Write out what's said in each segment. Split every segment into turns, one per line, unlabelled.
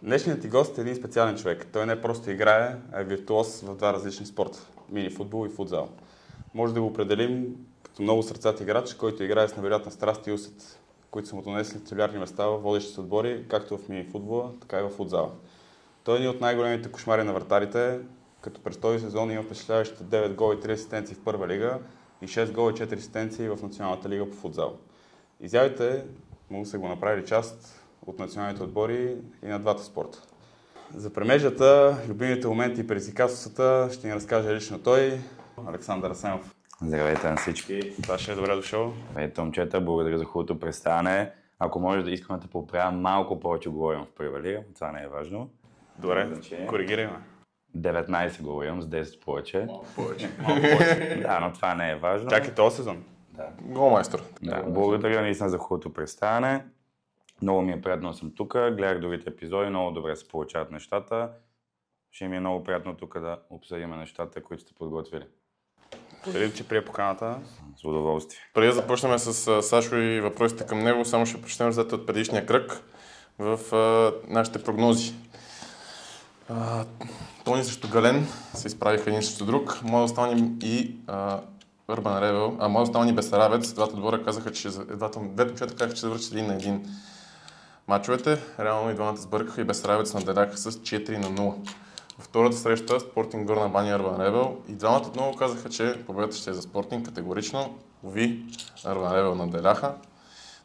Днешният ти гост е един специален човек. Той не просто играе, а е виртуоз в два различни спорта – мини футбол и футзал. Може да го определим като много сърцат играч, който играе с невероятна страст и усет, които са му донесли целиарни места в водещите отбори, както в мини футбола, така и в футзала. Той е един от най-големите кошмари на вратарите, като през този сезон има впечатляващите 9 гола и 3 асистенции в първа лига и 6 гола и 4 асистенции в Националната лига по футзал. Изявите му са го направили част от националните отбори и на двата спорта. За премежата, любимите моменти и предизвикателствата ще ни разкаже лично той, Александър Асенов.
Здравейте на всички.
Саша, добре дошъл.
Здравейте, момчета, благодаря за хубавото представяне. Ако може да искам да те поправя, малко повече говорим в първа лига, това не е важно.
Добре, коригираме.
19 говорим, с 10 повече.
Малко повече.
Да, но това не е важно.
Чакай този сезон.
Да.
Голмайстор.
Да, благодаря наистина за хубавото представяне. Много ми е приятно да съм тук, гледах другите епизоди, много добре се получават нещата. Ще ми е много приятно тук да обсъдим нещата, които сте подготвили.
Благодаря, че прие поканата.
С удоволствие.
Преди да започнем с Сашо и въпросите към него, само ще прочетем резултатите от предишния кръг в нашите прогнози. Тони срещу Гален се изправиха един срещу друг. Младостални и Urban Rebel, Младостални и Бесарабец, двата отбора казаха, че двете момчета казаха, че завършат 1-1 мачовете. Реално и двамата сбъркаха и Бесарабец надделяха с 4-0. Във втората среща Спортинг Горна Баня и Urban Rebel и двамата отново казаха, че победата ще е за Спортинг категорично. Ови, Urban Rebel надделяха,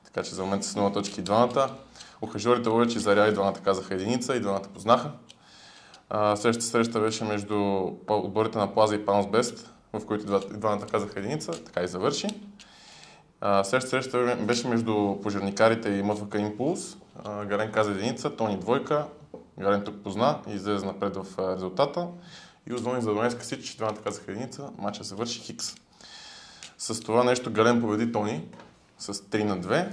така че за момента с 0 точки и двамата. Ухажорите обаче Заря и двамата казаха единица и двамата познаха. Следващата среща беше между отборите на Плаза и Паунс Бест, в които двамата казаха единица, така и завърши. Следващата среща беше между пожарникарите и МФК Импулс. Гален каза единица, Тони двойка. Гален тук позна и излезе напред в резултата. И Озони за Донецка си, че двамата казаха единица, матча завърши хикс. С това нещо Гален победи Тони с 3-2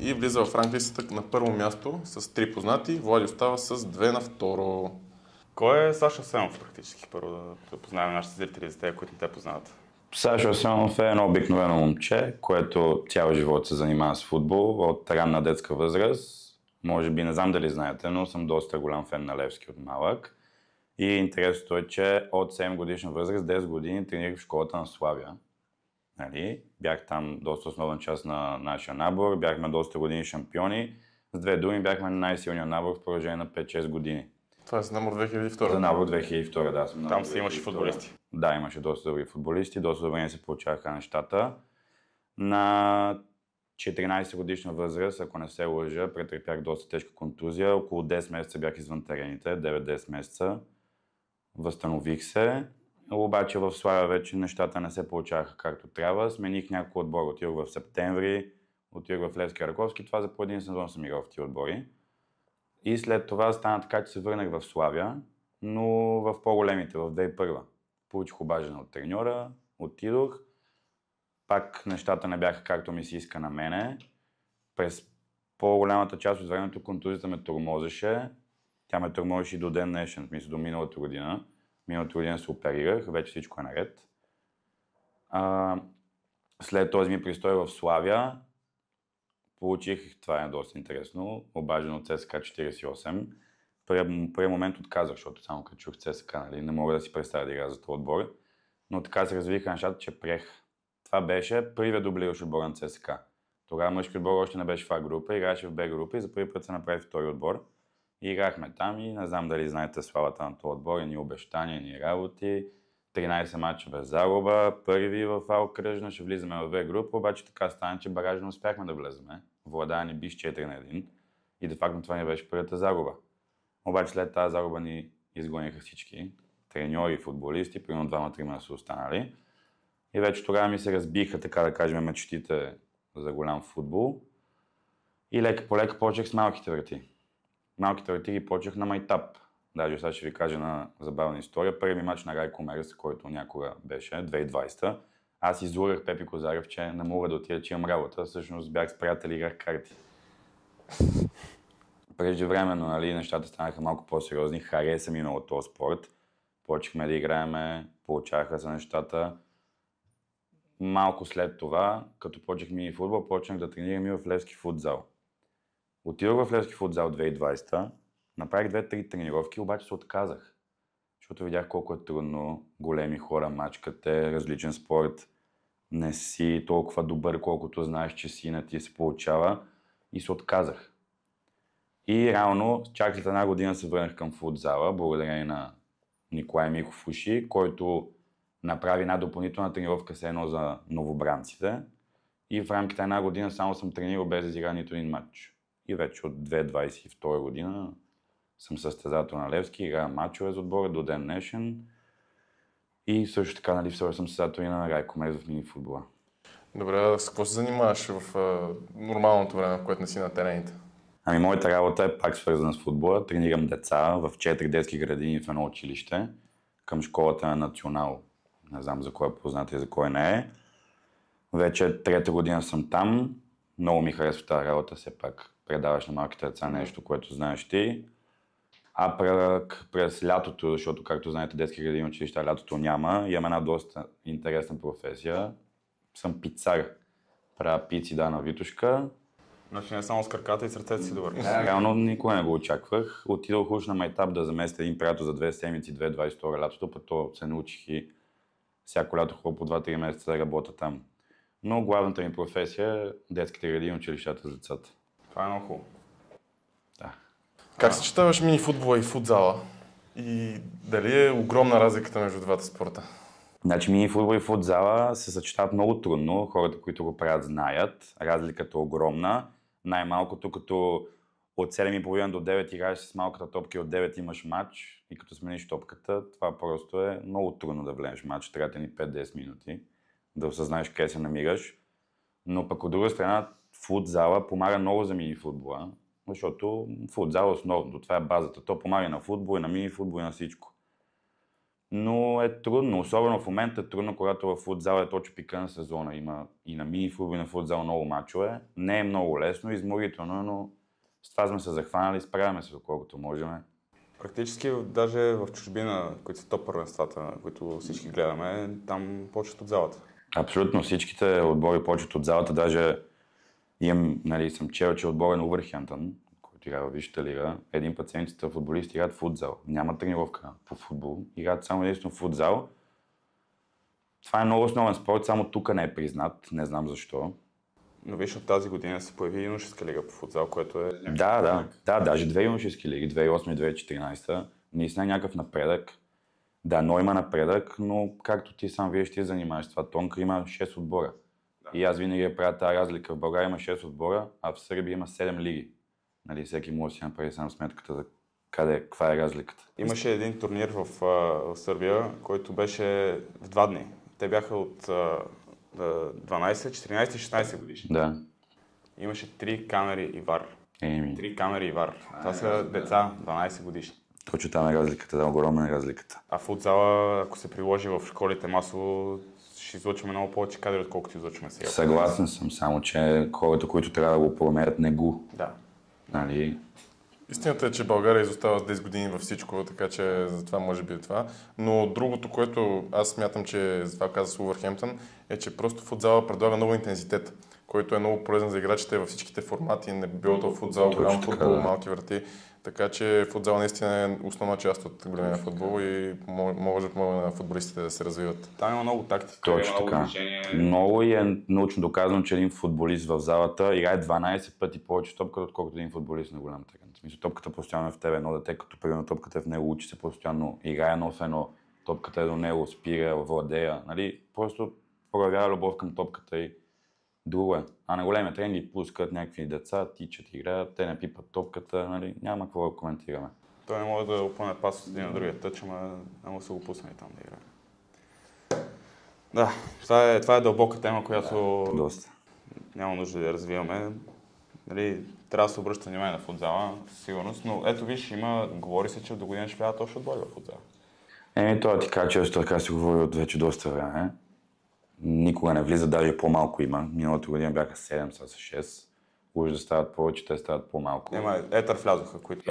и влиза в ранглистата на първо място с 3 познати. Влади остава с 2 на второ.
Кой е Саша Асенов практически? Първо да познаем нашите зрители за тези, които не те познават.
Сашо Асенов е едно обикновено момче, което цял живот се занимава с футбол от ранна детска възраст. Може би не знам дали знаете, но съм доста голям фен на Левски от малък. И интересното е, че от 7 годишна възраст, 10 години тренирах в школата на Славия. Нали? Бях там доста основна част на нашия набор, бяхме доста години шампиони. С две думи бяхме най-силният набор в продължение на 5-6 години.
Това е за набор 2002.
За набор 2002, да.
Там си имаше футболисти.
Да, имаше доста добри футболисти, доста добре не се получаваха нещата. На 14 годишна възраст, ако не се лъжа, претърпях доста тежка контузия. Около 10 месеца бях извън терените, 9-10 месеца. Възстанових се, обаче в Славия вече нещата не се получаваха както трябва. Смених няколко отбора, отидох в септември, отидох в Левски Раковски. Това за по един сезон съм играл в тия отбори. И след това стана така, че се върнах в Славия, но в по-големите, в 2001. Получих обаждане от треньора, отидох. Пак нещата не бяха както ми се иска на мене. През по-голямата част от времето контузията ме тормозеше. Тя ме тормозеше и до ден днешен, в смисъл до миналата година. Миналата година се оперирах, вече всичко е наред. След този ми престой в Славия, получих, това е доста интересно, обаждане от ЦСКА 48. Първият момент отказах, защото само като чух ЦСКА, нали, не мога да си представя да игра за този отбор. Но така се развиха нещата, че приех. Това беше първият дублиращ отбор на ЦСКА. Тогава мъжки отбор още не беше в А група, играеше в Б група и за първи път се направи втори отбор. И играхме там и не знам дали знаете славата на този отбор, ни обещания, ни работи. 13 мача без загуба, първи в А окръжна, ще влизаме в В група, обаче така стана, че баражно успяхме да влеземе. Владая ни биш 4-1 и де факто това ни беше първата загуба. Обаче след тази загуба ни изгониха всички, треньори и футболисти, примерно 2-3 са останали. И вече тогава ми се разбиха, така да кажем, мечтите за голям футбол. И лека по лека почех с малките врати. Малките врати ги почех на майтап. Даже сега ще ви кажа на забавна история. Първият мач на Райко Мерс, който някога беше, 2020. Аз излурах Пепи Козарев, че не мога да отида, че имам работа. Всъщност бях с приятели и играх карти. Преждевременно, нали, нещата станаха малко по-сериозни. Хареса ми много този спорт. Почехме да играеме, получаваха се нещата. Малко след това, като почнах мини футбол, почнах да тренирам и в Левски футзал. Отидох в Левски футзал 2020, Направих 2-3 тренировки, обаче се отказах. Защото видях колко е трудно, големи хора мачкате, различен спорт. Не си толкова добър, колкото знаеш, че си не ти се получава. И се отказах. И реално, чак след една година се върнах към футзала, благодарение на Николай Миков Уши, който направи една допълнителна тренировка с едно за новобранците. И в рамките на една година само съм тренирал без да изигра нито един матч. И вече от 2022 година съм състезател на Левски, играя матчове за отбора до ден днешен. И също така, нали, съм състезател и на Райко Мез в мини-футбола.
Добре, с какво се занимаваш в нормалното време, в което не си на терените?
Ами, моята работа е пак свързана с футбола. Тренирам деца в 4 детски градини в едно училище към школата на Национал. Не знам за кой е познат и за кой не е. Вече трета година съм там. Много ми харесва тази работа, все пак предаваш на малките деца нещо, което знаеш ти. А през лятото, защото както знаете детски градини училища лятото няма, имам една доста интересна професия. Съм пицар. Правя пици на Витушка.
Значи не само с краката и сърцето си добър.
Реално никога не го очаквах. Отидох уж на майтап да заместя един приятел за 2 седмици, 2022 лятото, пъто се научих и всяко лято хубаво по 2-3 месеца да работя там. Но главната ми професия е детските градини и училищата за децата.
Това е много хубаво.
Да.
Как съчетаваш мини-футбола и футзала? И дали е огромна разликата между двата спорта?
Значи мини-футбол и футзала се съчетават много трудно. Хората, които го правят, знаят. Разликата е огромна. Най-малкото като от 7:30 до 9 играеш с малката топка и от 9 имаш матч и като смениш топката, това просто е много трудно да влезеш в матч. Трябва да ни 5-10 минути да осъзнаеш къде се намираш. Но пък от друга страна футзала помага много за мини-футбола, защото футзал е основното, това е базата. То помага и на футбол, и на мини-футбол, и на всичко. Но е трудно, особено в момента е трудно, когато в футзал е точно пика на сезона. Има и на мини-футбол, и на футзал много мачове. Не е много лесно, изморително, но с това сме се захванали, справяме се доколкото можем.
Практически даже в чужбина, които са топ първенствата, които всички гледаме, там почват от залата.
Абсолютно, всичките отбори почват от залата. Даже имам, нали, съм чел, че отбора на Увърхемптън, който играе във Висшата лига, един път седмицата футболисти играят в футзал. Няма тренировка по футбол, играят само единствено в футзал. Това е много основен спорт, само тук не е признат, не знам защо.
Но виж, от тази година се появи юношеска лига по футзал, което е...
Да, даже 2 юношески лиги, 2008 и 2014. Наистина някакъв напредък. Да, но има напредък, но както ти сам виж, ти занимаваш това. Тонка има 6 отбора. Да. И аз винаги правя тази разлика. В България има 6 отбора, а в Сърбия има 7 лиги. Нали, всеки може да си направи сам сметката за каква е разликата.
Имаше един турнир в Сърбия, който беше в 2 дни. Те бяха от 12, 14 и 16 годишни.
Да.
Имаше 3 камери и вар. 3 камери и вар. Това са деца 12 годишни.
Точно там е разликата, да, огромна е разликата.
А футзала, ако се приложи в школите масово, ще излъчваме много повече кадри, отколкото излъчваме сега.
Съгласен съм, само че хората, които трябва да го променят, не го.
Да.
Нали?
Истината е, че България изостава с 10 години във всичко, така че затова може би е това. Но другото, което аз смятам, че за това каза с Увърхемптън, е, че просто футзала предлага много интензитет, който е много полезен за играчите във всичките формати, не било то футзал, голям футбол, малки врати. Така че футзал наистина е основна част от големия футбол и може на футболистите да се развиват.
Там има много тактика,
точно
много
така.
движение.
Много и е научно доказано, че един футболист в залата играе 12 пъти повече топката, отколкото един футболист на голям терен. В смисъл, топката постоянно е в тебе, едно дете, като примерно топката е в него, учи се постоянно, играе едно в едно, топката е до него, спира, владея, нали? Просто проявява любов към топката и друго е. А на големия тренинг ги пускат някакви деца, тичат, играят, те не пипат топката, нали? Няма какво да коментираме.
Той не може да опъне пас от един на другия тъч, ама са го пуснали там да играе. Да, това е дълбока тема, която няма нужда да я развиваме. Нали, трябва да се обръща внимание на футзала, със сигурност, но ето виж, говори се, че до година ще влязат още отбори в футзала.
Това ти кажа, често така се говори от вече доста време. Никога не влиза, даже по-малко има. Миналата година бяха 7, са 6. Може да стават повече, те стават по-малко.
Етър влязоха, които...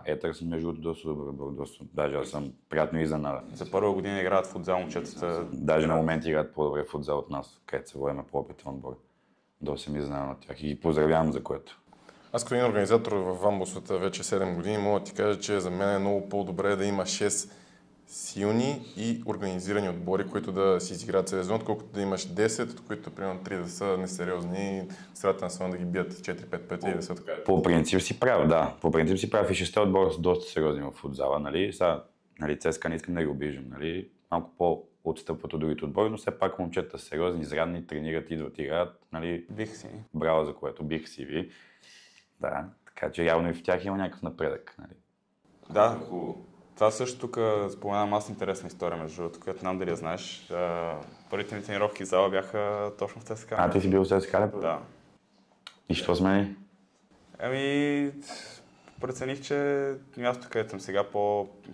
Етър съм между доста добър. Даже аз съм приятно изненадан.
За първа година играят футзал момчетата.
Даже на момент играят по-добре футзал от нас, където се водим по-опитен отбор. Доста съм изненадан от тях и ги поздравявам за което.
Аз като един организатор в вамбосвата вече 7 години мога да ти кажа, че за мен е много по-добре да има 6 силни и организирани отбори, които да си изиграят сезон, отколкото да имаш 10, от които примерно 3 да са несериозни и средата на сезона да ги бият 4-5 пъти и да се откажат.
По принцип си прав, да. По принцип си прав и 6 отбора са доста сериозни в футзала, нали? Сега, нали, ЦСКА не искам да ги обиждам, нали? Малко по-отстъпват от другите отбори, но все пак момчета са сериозни, изрядни, тренират, идват, играят, нали?
Бих си.
Браво за което, бих си ви. Да, така че явно и в тях има някакъв напредък, нали?
Да, това също тук споменавам аз интересна история, между другото, която знам дали я знаеш. Първите ми тренировки в зала бяха точно в ЦСКА.
А, ти си бил в ЦСКА ли?
Да.
И що смени?
Прецених, че мястото, където съм сега,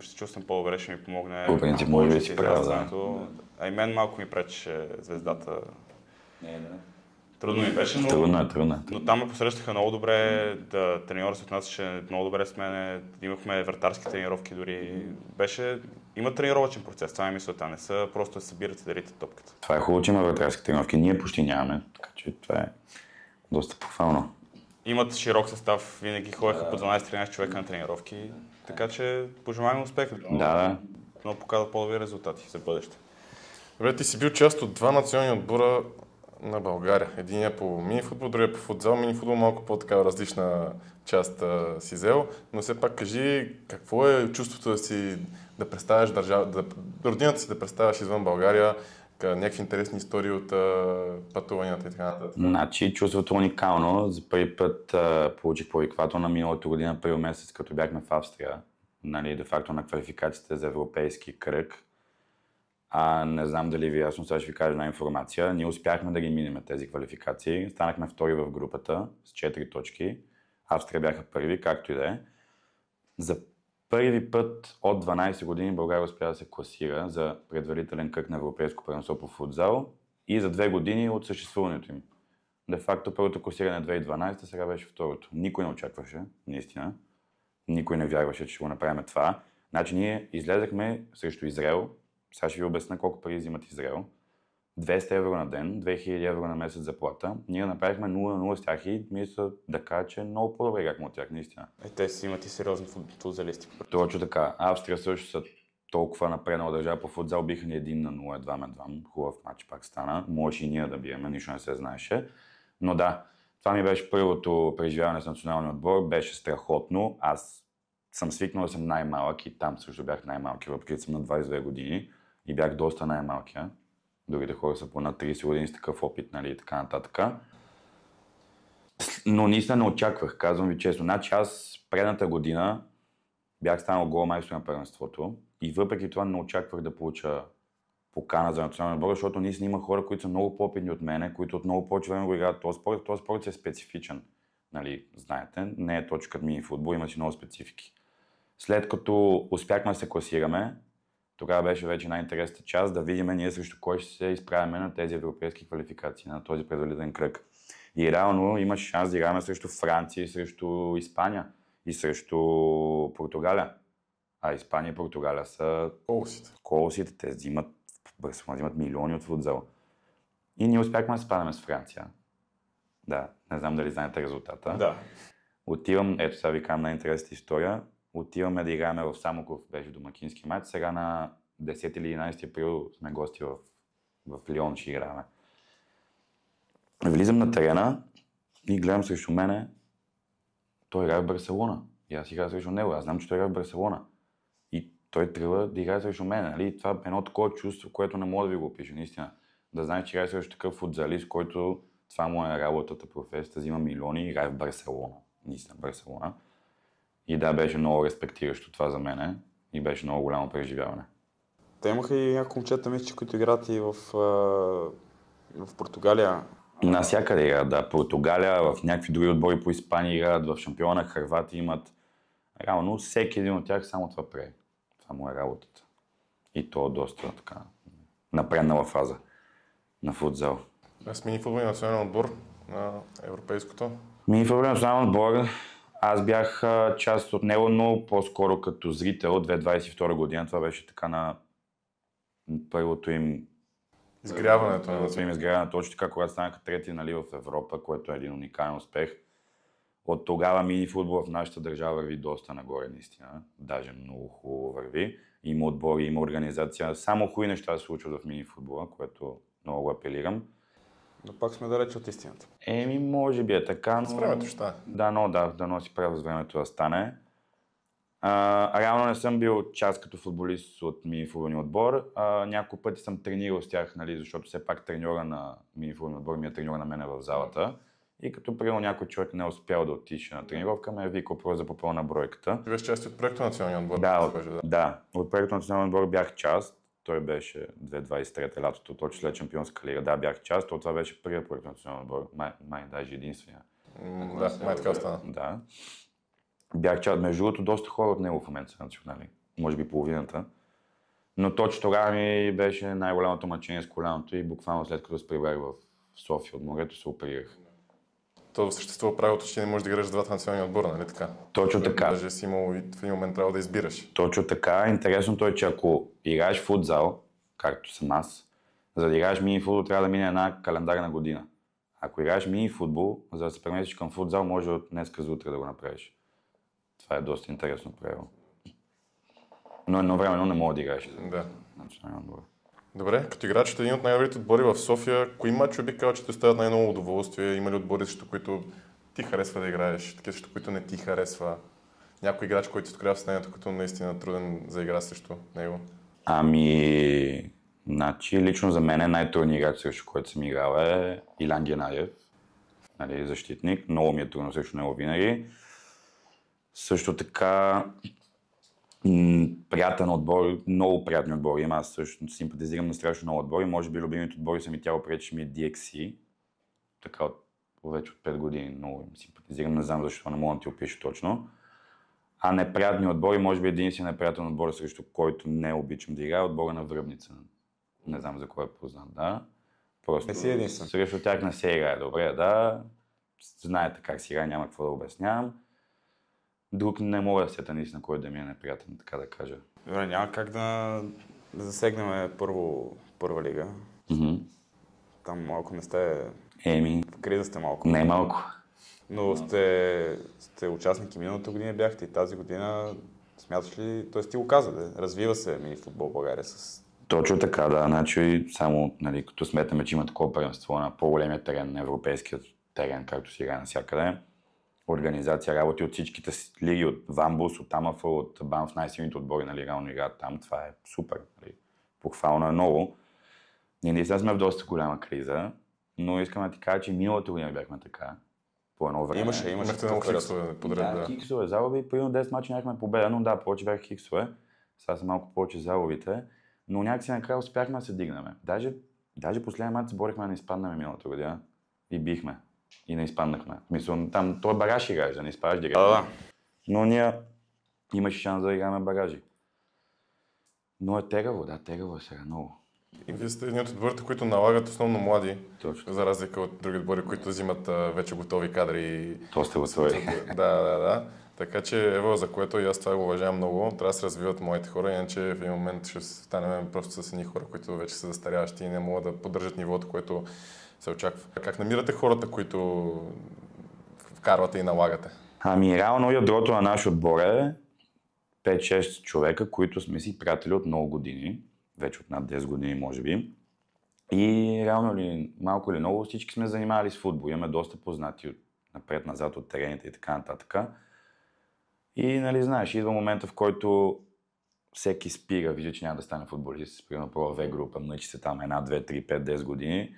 ще чувствам по-добре, ще ми помогне.
По принцип, може да си прав, да.
А и мен малко ми пречеше звездата. Трудно ми беше,
Трудно.
Но там ме посрещаха много добре, треньорът се отнасяше много добре с мен, имахме вратарски тренировки дори. Има тренировъчен процес, това е мисълта, не са просто да събирате да дарите топката.
Това е хубаво, че има вратарски тренировки, ние почти нямаме, така че това е доста похвално.
Имат широк състав, винаги ходеха по 12-13 човека на тренировки, така че пожелавам успех.
Да.
Но показват по-добри резултати за бъдеще.
Добре, ти си бил част от два национални отбора на България. Единия по минифутбол, другия по футзал. Минифутбол малко по-такава различна част си взел, но все пак кажи какво е чувството да представяш родината си да представяш извън България, някакви интересни истории от пътуванията и така нататък.
Значи, чувството уникално. За първи път получих повиквателна миналата година, април месец, като бяхме в Австрия, нали, де-факто на квалификациите за европейски кръг. Не знам дали ви е ясно, сега ще ви кажа една информация. Ние успяхме да ги минем тези квалификации. Станахме втори в групата с 4 точки. Австрия бяха първи, както и да е. За първи път от 12 години България успя да се класира за предварителен кръг на европейско първенство по футзал и за 2 години от съществуването им. Де-факто първото класиране 2012, сега беше второто. Никой не очакваше, наистина. Никой не вярваше, че ще го направим това. Значи ние излезахме срещу Израел. Сега ще ви обясня колко пари взимат Израел. 200 евро на ден, 2000 евро на месец заплата. Ние направихме 0-0 с тях и мисля да кажа, че много по-добре играхме от тях, наистина.
Те си имат и сериозни футзалисти.
Точно така. Австрия също са толкова напреднала държава по футзал, биха ни 1-0, 2-2. Хубав матч пак стана. Можеше и ние да биеме, нищо не се знаеше. Но да, това ми беше първото преживяване с националния отбор. Беше страхотно. Аз съм свикнал да съм най-малък и там също бях най-малки, въпреки съм на 22 години и бях доста най-малкия. Другите хора са по над 30 години с такъв опит, нали, и така нататък. Но наистина не очаквах, казвам ви честно. Значи аз предната година бях станал голмайстор на първенството и въпреки това не очаквах да получа покана за национален отбор, защото наистина има хора, които са много по-опитни от мене, които от много повече време го играят този спорт. Този спорт е специфичен, нали, знаете, не е точно като мини футбол, има си много специфики. След като успяхме да се класираме, тогава беше вече най-интересната част да видим ние срещу кой ще се изправяме на тези европейски квалификации, на този предварителен кръг. И реално имаш шанс да играме срещу Франция, срещу Испания и срещу Португалия. А Испания и Португалия са колосите. Те взимат милиони от футзал. И ние успяхме да спадаме с Франция. Да, не знам дали знаете резултата.
Да.
Отивам, ето сега ви казвам най-интересната история. Отиваме да играем в Самоков, беше домакински матч. Сега на 10 или 11 април сме гости в Лион, ще играем. Влизам на терена и гледам срещу мене. Той играе в Барселона. И аз играя срещу него. Аз знам, че той играе в Барселона. И той трябва да играе срещу мен. Нали? Това е едно такова чувство, което не мога да ви го опиша, наистина. Да знаеш, че играе срещу такъв футзалист, който това му е работата, професията, взима милиони и играе в Барселона. Наистина, Барселона. И да, беше много респектиращо това за мене и беше много голямо преживяване.
Те имаха и няколко момчета, мисля, които играят и в Португалия.
Навсякъде играят, да. Португалия, в някакви други отбори по Испания играят, в шампиона Хървати имат. Реално всеки един от тях само това прави. Това му е работата. И то доста така напреднала фаза на футзал.
С минифутбол и национален отбор на европейското?
Минифутбол и национален отбор. Аз бях част от него, но по-скоро като зрител 2022 година. Това беше така на първото им
изгряването.
Изгряването, точно така, когато станаха трети, нали, в Европа, което е един уникален успех. От тогава мини футбол в нашата държава върви доста нагоре, наистина. Даже много хубаво върви. Има отбори, има организация. Само хубави неща се случват в мини футбола, което много апелирам.
Но пак сме далеч от истината.
Може би е така, но...
С времето ще стане.
Дано си прав с времето да стане. Реално не съм бил част като футболист от мини-футболния отбор. Няколко пъти съм тренирал с тях, нали, защото все пак треньора на мини-футболния отбор ми е треньора на мене в залата. И като примерно някой човек не е успял да отише на тренировка, ме е викал просто за попълна бройката.
Ти беше част от проекта Националния отбор?
Да, от проекта Националния отбор бях част. Той беше 2023 лятото, точно след Шампионска лига. Да, бях част. Това беше първият проект на Националния отбор. Май даже единствения.
Да, май така остана.
Да. Бях част. Между другото, доста хора от него в момента са национали. Може би половината. Но точно тогава ми беше най-голямото мъчение с коляното и буквално след като се прибрах в София от морето, се оперирах.
То съществува правилото, че не можеш да играеш с двата национални отбора, нали така?
Точно така.
Даже си имал в един момент трябва да избираш.
Точно така. Интересното е, че ако играеш футзал, както съм аз, за да играеш мини футбол трябва да мине една календарна година. Ако играеш мини футбол, за да се преместиш към футзал, може от днеска за утре да го направиш. Това е доста интересно правило. Но едновременно не мога да играеш.
Да.
Национален отбор.
Добре, като играч от един от най-добрите отбори в София, кои мачове би казал, че те оставят най-много удоволствие? Има ли отбори, срещу които ти харесва да играеш, такива, срещу които не ти харесва? Някой играч, който се открива в състоянието, като наистина труден за игра срещу него?
Значи, лично за мен най-трудният играч, срещу който съм играл е Илян Генаев, нали, защитник. Много ми е трудно срещу него винаги. Също така, приятен отбор, много приятни отбори има. Аз също симпатизирам на страшно много отбори. Може би любимите отбори са ми тяло преди, че ми е DXC. Така вече от 5 години много им симпатизирам. Не знам защо, не мога да ти опиша точно. А неприятни отбори, може би единствен неприятен отбор, срещу който не обичам да играя, отбора на Връбница. Не знам за кой е познат, да. Просто
не си единствен.
Срещу тях не се играе добре, да. Знаете как си играе, няма какво да обяснявам. Друг не мога да сета наистина кой да ми е неприятен, така да кажа.
Добре, няма как да засегнем първа лига.
Mm-hmm.
Там малко не сте... В криза сте малко.
Не малко.
Но сте участники миналата година, бяхте и тази година. Смяташ ли, т.е. ти го каза, да развива се мини футбол в България с...
Точно така, да. Значи, само нали, като сметаме, че има такова първенство на по-големия терен, на европейският терен, както си играе навсякъде. Организация работи от всичките лиги, от Вамбус, от АМАФ, от БАНФ, най-силните отбори, нали, реално играят там. Това е супер. Нали. Похвално е много. Ние наистина сме в доста голяма криза, но искам да ти кажа, че миналата година бяхме така. По едно време.
Имаше много хиксове подред.
Да, хиксове, загуби. Примерно 10 мача нямахме победа, но да, повече бяха хиксове. Сега са малко повече загубите. Но някакси накрая успяхме да се дигнем. Даже последния мач се борихме да не изпаднем миналата година и бихме. И не изпаднахме. Мисля, там той багаж играеш, да не изпадаш директно.
Да.
Но ние имаше шанс да играме багажи. Но е тегаво, тегаво е сега много.
И вие сте едни от отборите, които налагат основно млади,
Точно.
За разлика от други отбори, които взимат вече готови кадри.
То сте готови.
Да. Така че ево, за което и аз това го уважавам много. Трябва да се развиват моите хора, иначе в един момент ще станем просто с едни хора, които вече са застаряващи и не могат да поддържат нивото, което се очаква. Как намирате хората, които вкарвате и налагате?
Реално ядрото на наш отбор е 5-6 човека, които сме си приятели от много години. Вече от над 10 години, може би. И реално ли, малко или много, всички сме занимавали с футбол. Имаме доста познати от напред-назад от терените и така нататък. И, нали, знаеш, идва момента, в който всеки спира, вижда, че няма да стане футболист. Примерно по В група, мъчи се там 1, 2, 3, 5, 10 години.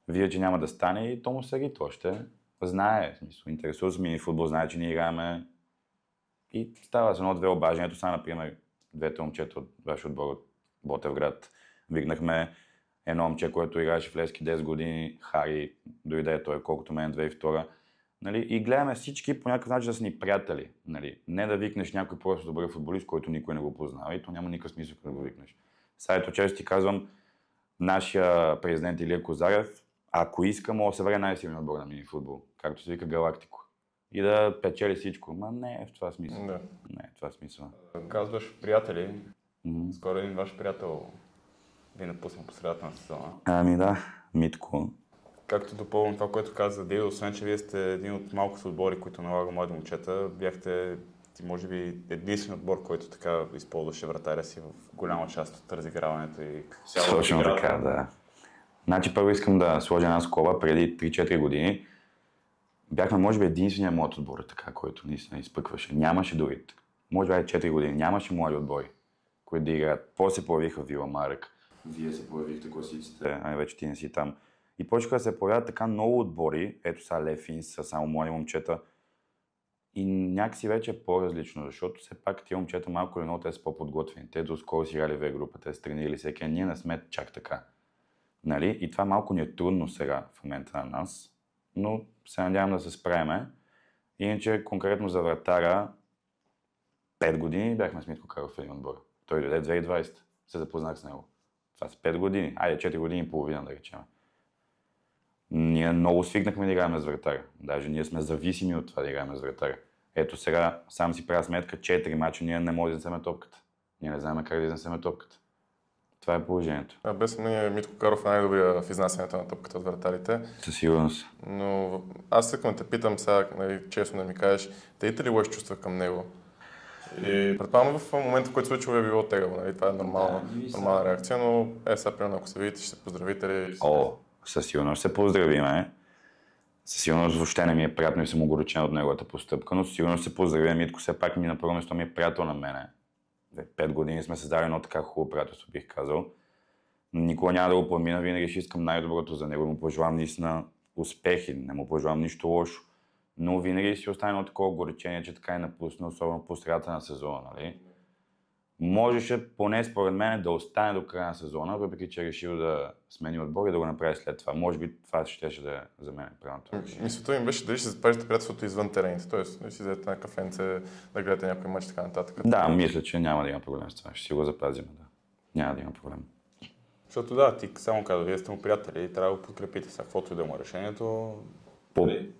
Вижда, че няма да стане и то му се рито още. Знае, в смисъл, интересува се мини футбол, знае, че ние играем. И става с едно-две обаждането. Сега, например, двете момчета от вашия отбор от Ботевград. Викнахме едно момче, което играеше в Левски 10 години, Хари, дойде той колкото мен 2002. Нали? И гледаме всички по някакъв начин да са ни приятели. Нали? Не да викнеш някой просто добър футболист, който никой не го познава и то няма никакъв смисъл да го викнеш. Сега ето често ти казвам, нашия президент Илия Козарев, ако иска, може да се върне най-силен отбор на мини футбол, както се вика Галактико. И да печели всичко. Ма не е в това смисъл.
Да.
Не е в това смисъл.
Казваш приятели. Скоро един ваш приятел ви напусна по средата на сезона.
Да, Митко.
както допълвам това, което каза Дейо, освен че вие сте един от малкото отбори, които налага млади момчета, бяхте може би единствен отбор, който така използваше вратаря си в голяма част от разиграването и
Точно така, да. Значи първо искам да сложа една скоба. Преди 3-4 години бяхме може би единствения млад отбор, така, който наистина изпъкваше. Нямаше другите. Може би 4 години. Нямаше млади отбори, които да играят. После се появиха Вила Марък. Вие се появихте класиците, вече ти не си там. И почнаха да се появяват така много отбори. Ето сега Лефинс са само млади момчета. И някакси вече е по-различно, защото все пак тия момчета малко или много те са по-подготвени. Те доскоро си играли в група, те са тренирали всеки, ние не сме чак така. Нали? И това малко ни е трудно сега в момента на нас, но се надявам да се справиме. Иначе конкретно за вратара 5 години бяхме с Митко Каров в един отбор. Той дойде 2020, се запознах с него. Това са 5 години, 4 години и половина да речем. Ние много свикнахме да играем с вратаря. Даже ние сме зависими от това да играем с вратаря. Ето сега, сам си правя сметка, 4 мача ние не можем да изнесем топката. Ние не знаем как да изнесем топката. Това е положението.
Без съмнение Митко Каров е най-добрия в изнасянето на топката от вратарите.
Със сигурност.
Но аз искам да те питам сега, нали, честно да ми кажеш, те ли лоши чувства към него? И предполагам в момента, в който случва е било тегаво, нали? Това е нормална реакция, но сега примерно ако се видите, ще се поздравите ли?
Със сигурност ще се поздравиме. Със сигурност въобще не ми е приятно и съм огорчен от неговата постъпка, но със сигурност се поздравя. Митко все пак на първо место ми е приятел на мене. 5 години сме създали едно така хубаво приятелство, бих казал. Никога няма да го пламина, винаги ще искам най-доброто за него. Му пожелавам наистина успехи, не му пожелавам нищо лошо. Но винаги си остане едно такова горчение, че така е напусна, особено по средата на сезона, нали? Можеше поне според мен да остане до края на сезона, въпреки че е решил да смени отбор и да го направи след това. Може би това ще да е за мен правилното решение.
Мисълта им беше дали ще запазите приятелството извън терените, т.е. да си взете на кафенце, да гледате някой мач и така нататък.
Да, мисля, че няма да има проблем с това. Ще си го запазим, да. Няма да има проблем.
Защото да, ти само каза, вие сте му приятели и трябва да го подкрепите сега, каквото и да му е решението.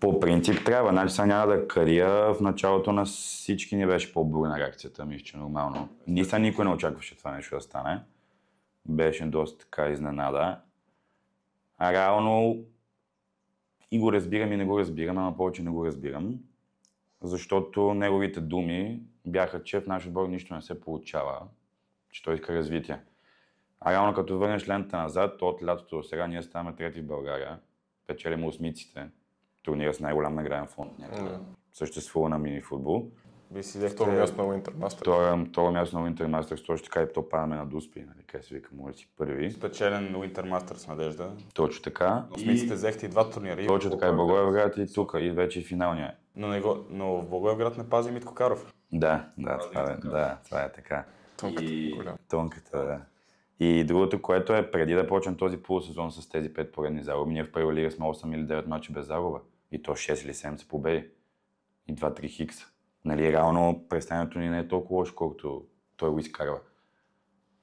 По принцип трябва, значи сега няма да кария. В началото на всички ни беше по-бурна реакцията, мисля, че нормално. Никой не очакваше това нещо да стане. Беше доста така изненада. А реално и го разбирам и не го разбирам, ама повече не го разбирам. Защото неговите думи бяха, че в нашия отбор нищо не се получава, че той иска развитие. А реално като върнеш лента назад, от лятото до сега ние ставаме трети в България, печелим осмиците. Турнира с най-голям награден фонд. Съществува на мини-футбол.
Второ място на Winter Masters.
Второ място на Winter Masters, точно така и то падаме на Дуспи, нали, къде се вика, може да си първи.
Спечелен на Winter Masters Надежда.
Точно така.
Осмиците взехте и два турнира.
Точно така и Благоевград и тук, и вече и финалния.
Но в Благоевград не пази Митко Каров.
Да, това е така. Тонката, да. И другото, което е, преди да почнем този полусезон с тези 5 поредни загуби, ние в първа лига сме 8 или 9 мача без загуба. И то 6 или 7 са победи. И 2-3 хикса. Нали, реално представянето ни не е толкова лошо, колкото той го изкарва.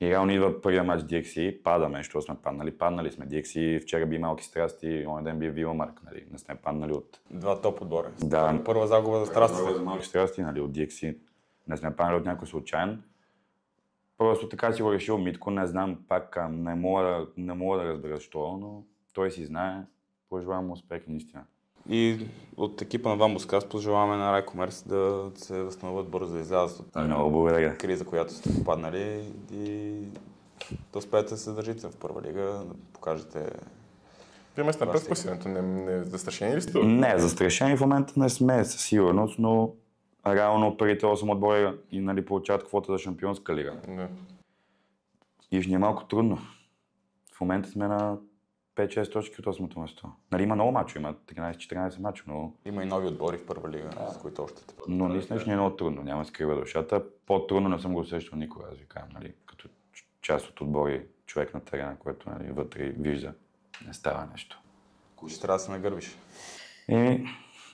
И реално идва първия мач DXC, падаме, защото сме паднали. Паднали сме DXC, вчера би малки страсти, онен ден би Вила Марк, нали, не сме паднали от...
Два топ отбора.
Да.
Първа загуба за страсти.
За малки страсти, нали, от DXC. Не сме паднали от някой случайен. Просто така си го решил Митко, не знам, пак не мога да разбера защо, но той си знае. Пожелавам му успех, наистина.
И от екипа на Вамбускас пожелаваме на Райкомерс да се възстановят бързо да излязат от тази криза, която сте попаднали и да успеете да се държите в първа лига, да покажете...
Вие ме сте напред класирането, не застрашени ли сте?
Не, застрашени в момента не сме със сигурност, но реално първите 8 отбора и нали, получават квота за шампионска лига.
Да.
И ще ни е малко трудно. В момента сме на 5-6 точки от 8-то место. Нали, има много мачо, има 13-14 мачо, но...
Има и нови отбори в първа лига, с които още...
Но наистина ще ни е много трудно, няма да скрива душата. По-трудно не съм го усещал никога, аз ви кажам, нали, като част от отбори, човек на терена, който нали, вътре вижда, не става нещо.
Ще трябва да се нагърбиш.
И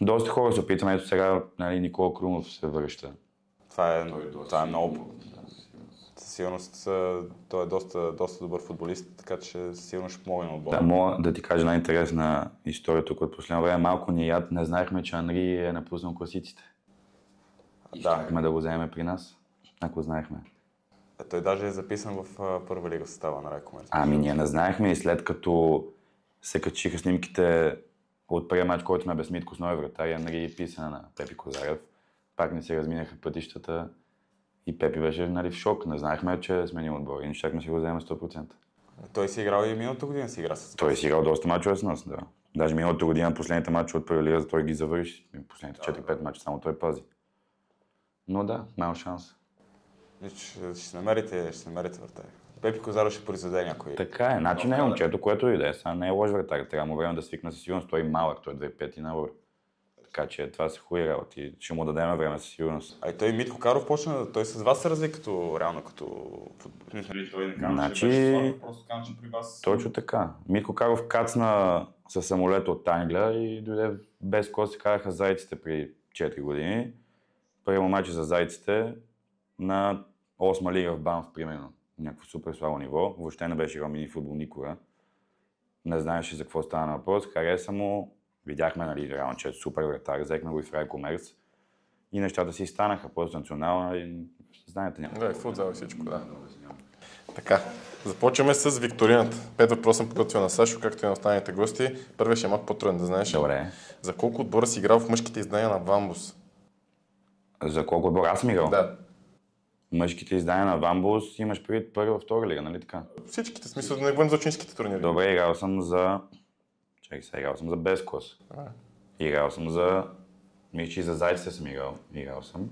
доста хора се опитваме, ето сега нали, Никола Крумов се връща.
Това е много... Със сигурност той е доста добър футболист, така че сигурно ще помогне на отбора.
Да, мога да ти кажа най-интересна история тук от последно време. Малко ни яд, не знаехме, че Анри е напуснал класиците. И щяхме да го вземем при нас, ако знаехме.
Той даже е записан в първа лига в състава на Райкомерс.
Ами ние не знаехме и след като се качиха снимките от първия матч, който ме без Митко с нови вратаря, нали, писане на Пепи Козарев. Пак не се разминаха пътищата и Пепи беше, нали, в шок. Не знаехме, че е сменил отбор и не щяхме си го вземем 100%.
Той си играл и миналата година си игра с.
Той си играл доста мачове с нас, да. Даже миналата година последните мачове от първа лига, той ги завърши. Последните 4-5 мача само той пази. Но да, мал шанс.
Ще намерите вратари. Пепи Козаров ще произведе някой.
Така е, значи не е момчето, което и да е. Сега не е лош вратар. Трябва му време да свикне със сигурност. Той е малък, той е 2,5 и нагоре. Така че това са хубави работи. Ще му дадем време със сигурност.
А и той Митко Каров почна, той с вас се разви реално като футболист. Той не казва,
Значи...
че беше слаб, просто казва, че при вас...
Точно така. Митко Каров кацна със самолет от Англия и дойде без кос, се казаха зайците при 4 години. Първият матч за зайците на 8 лига в Банф, примерно. Някакво супер слабо ниво. Въобще не беше играл мини футбол никога. Не знаеше за какво стана на въпрос. Хареса му. Видяхме, нали, реално, че е супер вратар. Взехме го и в Райкомерс. И нещата си станаха просто национално. И знаете, няма.
Да, и футзал и всичко, да. Така, започваме с викторината. 5 въпроса съм подготвил на Сашо, както и на останалите гости. Първият ще е малко по-труден да знаеш.
Добре.
За колко отбора си играл в мъжките издания на Вамбус?
За колко отбора аз съм играл?
Да.
Мъжките издания на Вамбус имаш преди първа, втора лига, нали така?
Всичките, в смисъл да не говорим за ученическите турнири.
Добре, играл съм за... Чакай сега, играл съм за Бескос. Играл съм за... Мисля, че и за Зайците съм играл. Играл съм.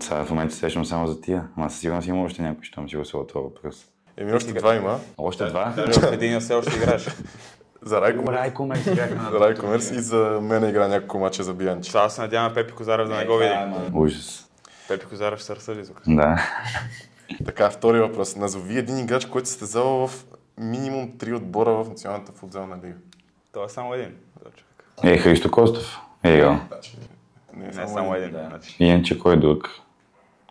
Сега в момента сещам само за тия. Ама със сигурност има още някой, щом си го се това въпрос.
Още два има.
Още два?
Един все още играеш.
За
Райкомерс играхме.
За Райкомерс и за мен игра няколко мача за Биянчи.
Сега се надяваме Пепи Козарев да не го види.
Ужас.
Пепи Козарев ще се разсъди тук.
Да.
Така, втори въпрос. Назови един играч, който се състезава в минимум 3 отбора в Националната футзална лига.
Това е само един.
Христо Костов е играл.
Не
Не само един.
Иначе кой друг?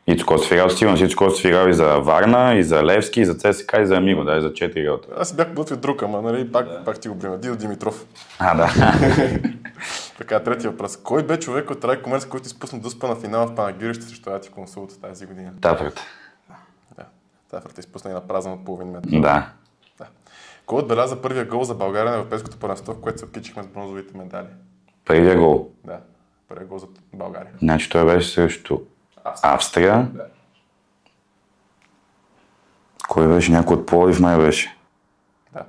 Ицо Костов играл, сигурно Ицо Костов играл и за Варна, и за Левски, и за ЦСКА, и за Амиго, да, и за 4 играл.
Аз си бях подготвил друг, ама нали, пак ти го приема. Дидо Димитров.
Да.
Така, третия въпрос. Кой бе човек от Райкомерс, който изпусна дъспа на финала в Панагюрище срещу Ати Консулта тази година?
Тафърт.
Да. Тафърт изпусна и на празен от половин метър.
Да.
Кой отбеляза първия гол за България на Европейското първенство, в което се отличихме с бронзовите медали?
Първия гол.
Да, първия гол за България.
Значи той беше срещу Австрия.
Да.
Кой беше? Някой от Пловдив май беше.
Да.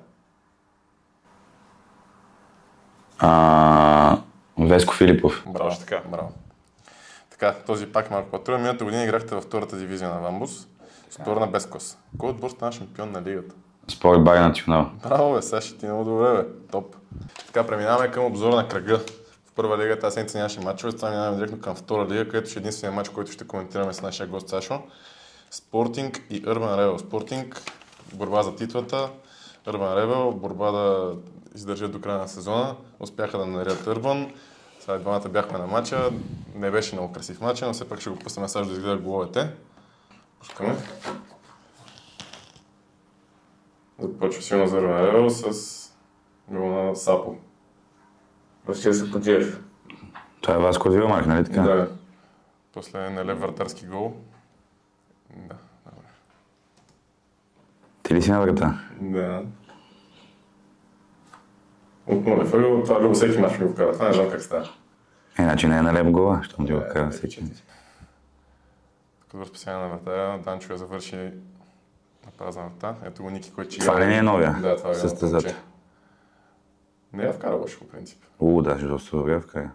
Веско Филипов.
Браво.
Така.
Браво. Така, този пак малко по-труден. Миналата година играхте във втората дивизия на Вамбус, с отбор на Бескос. Кой отбор стана шампион на лигата?
Спорт Бари Национал.
Браво, бе, Саши, ти много добре, бе. Топ. Така, преминаваме към обзора на кръга. В първа лига тази седмица нямаше мачове, сега минаваме директно към втора лига, където ще е единствения мач, който ще коментираме с нашия гост Сашо. Спортинг и Urban Rebel. Спортинг, борба за титлата. Urban Rebel, борба да издържат до края на сезона. Успяха да намерят Urban. Сега двамата бяхме на матча. Не беше много красив матч, но все пак ще го пуснем Сашо да изгледа головете. Пускаме. Започва силно за Urban Rebel с гол на Сапо.
Васил Саподжиев.
Това е Васко от Вилмарк, нали така?
Да. После нелеп вратарски гол. Да, добре.
Ти ли си на врата?
Да. От нулев ъгъл, това го всеки мач ми го вкара. Това не знам как става.
Иначе не е на леп гола, щом ти го кара всеки.
Като разписание на вратаря, Данчо я завърши на празна врата. Ето го Ники, който
Това ли не е новия?
Да, това е
състезател.
Не я вкара лошо по принцип.
Даже доста добре вкара.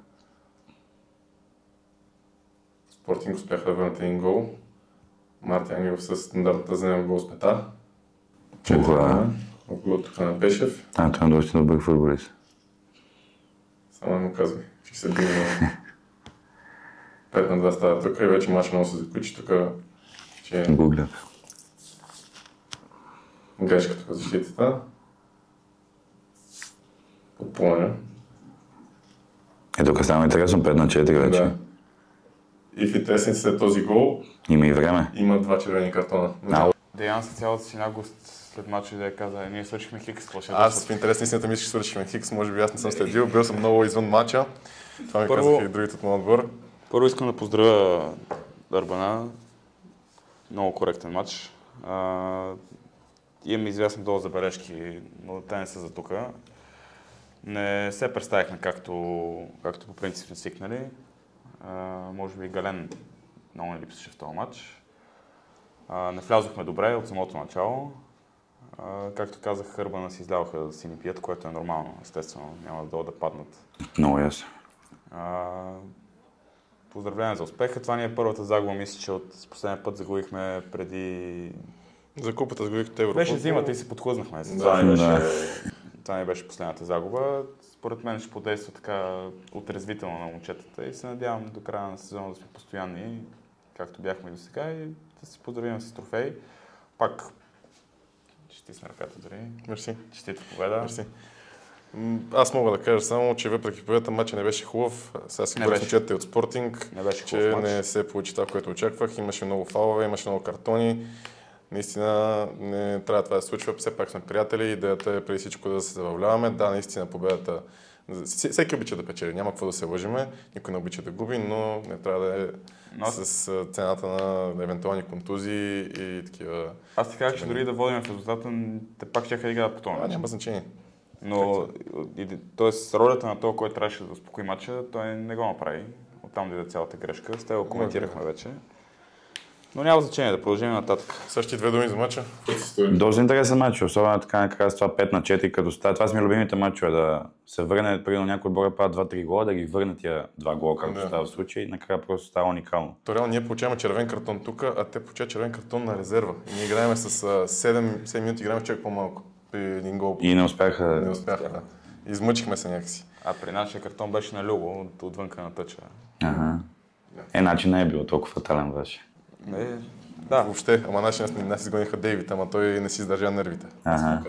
Спортинг успяха да върнат един гол. Марти Ангелов с стандартната за него гол с пета. От гол тук на Пешев.
Той е доста добър футболист.
Само му казвай, че се бие на 5 на 2 става тук и вече мач много се заключи тук, че
Гуглят.
грешка тук защитата. Отпланя.
Тук става интересно 5 на 4 вече.
Да. И в интересен след този гол
Има и време.
има 2 червени картона.
Деян с цялата си наглост след мача да я каза, ние свършихме Хикс.
Аз в интерес на истината мисля, че свършихме Хикс, може би аз не съм следил, бил съм много извън мача. Това ми казаха и другите от моят отбор.
Първо искам да поздравя Дърбана. Много коректен матч. имам известна доза забележки, но те не са за тука. Не се представихме както по принцип сме свикнали. Може би Гален много не липсваше в този матч. Не влязохме добре от самото начало. Както казах, Хърбана си издаваха сини пият, което е нормално, естествено, няма да паднат.
Много ясно.
Поздравление за успеха. Това ни е първата загуба, мисля, че от последния път загубихме преди...
За купата загубихте Европа.
Беше зимата и се подхлъзнахме. Това не беше последната загуба. Според мен ще подейства така отрезвително на момчетата и се надявам до края на сезона да сме постоянни, както бяхме и до сега, и да се поздравим с трофей. Пак ще стисна ръката дори.
Мерси.
Честита победа.
Мерси. Аз мога да кажа само, че въпреки победата матчът не беше хубав. Сега си говоря с момчетата от Спортинг, че не се получи това, което очаквах. Имаше много фалове, имаше много картони. Наистина не трябва това да се случва, все пак сме приятели, идеята е преди всичко да се забавляваме. Да, наистина победата, всеки обича да печели, няма какво да се лъжиме, никой не обича да губи, но не трябва да е с цената на евентуални контузии и такива...
Аз ти казах, че дори да водим в резултата, те пак ще да играят по този начин.
Няма значение.
Но, т.е. ролята на този, който трябваше да успокои матча, той не го направи. Оттам дойде цялата грешка. С те го коментирахме вече. Но няма значение да продължим нататък.
Същи две думи за матча.
Доста интересен матч, особено така накрая с това 5-4 като става. Това са ми любимите матчове, да се върне, примерно някой отбор правят 2-3 гола, да ги върне тия 2 гола, както става в случай, и накрая просто става уникално.
То реално ние получаваме червен картон тук, а те получават червен картон на резерва. И ние играем с 7 минути, играем човек по-малко. При един гол.
И не успяха.
Да. Измъчихме се някакси.
А при нашия картон беше на Люго, отвънка на тъча.
Ага. Значи не е било толкова фатален беше.
Да. Въобще, ама наши нас изгониха Дейвид, ама той не си издържа нервите.
Ага.